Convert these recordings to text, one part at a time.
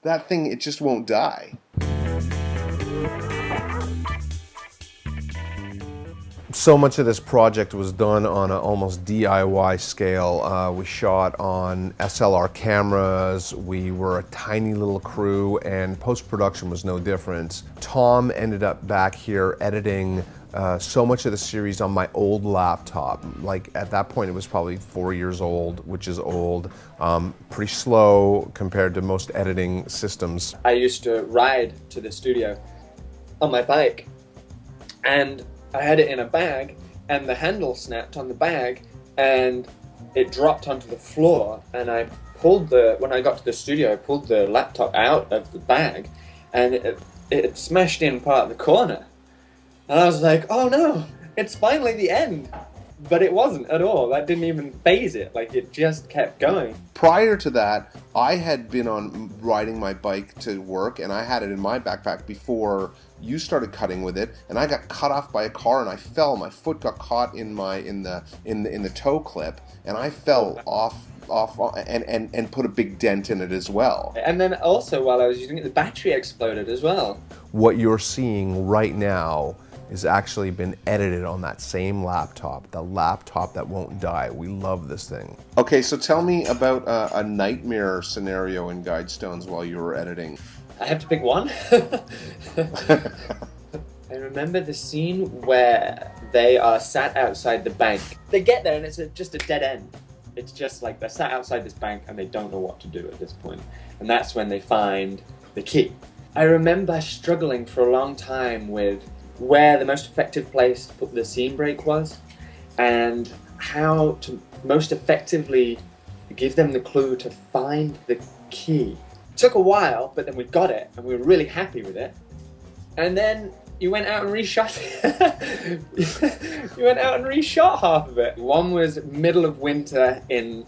that thing, it just won't die. So much of this project was done on an almost DIY scale. We shot on SLR cameras, we were a tiny little crew, and post-production was no different. Thom ended up back here editing so much of the series on my old laptop. Like at that point it was probably 4 years old, which is old. Pretty slow compared to most editing systems. I used to ride to the studio on my bike, and I had it in a bag, and the handle snapped on the bag, and it dropped onto the floor, and when I got to the studio, I pulled the laptop out of the bag, and it smashed in part of the corner. And I was like, oh no, it's finally the end. But it wasn't at all. That didn't even phase it. Like, it just kept going. Prior to that, I had been on riding my bike to work, and I had it in my backpack before you started cutting with it, and I got cut off by a car, and I fell. My foot got caught in the toe clip, and I fell off and put a big dent in it as well. And then also, while I was using it, the battery exploded as well. What you're seeing right now has actually been edited on that same laptop, the laptop that won't die. We love this thing. Okay, so tell me about a nightmare scenario in Guidestones while you were editing. I have to pick one. I remember the scene where they are sat outside the bank. They get there and it's just a dead end. It's just like they're sat outside this bank and they don't know what to do at this point. And that's when they find the key. I remember struggling for a long time with where the most effective place to put the scene break was, and how to most effectively give them the clue to find the key. It took a while, but then we got it, and we were really happy with it. And then you went out and reshot it. You went out and reshot half of it. One was middle of winter in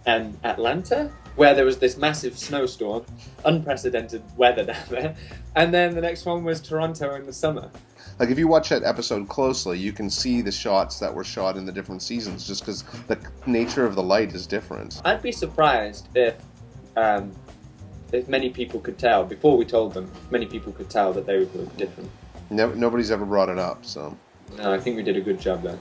Atlanta, where there was this massive snowstorm, unprecedented weather down there. And then the next one was Toronto in the summer. Like, if you watch that episode closely, you can see the shots that were shot in the different seasons, just because the nature of the light is different. I'd be surprised if many people could tell, before we told them, many people could tell that they were different. Nobody's ever brought it up, so. No, I think we did a good job there.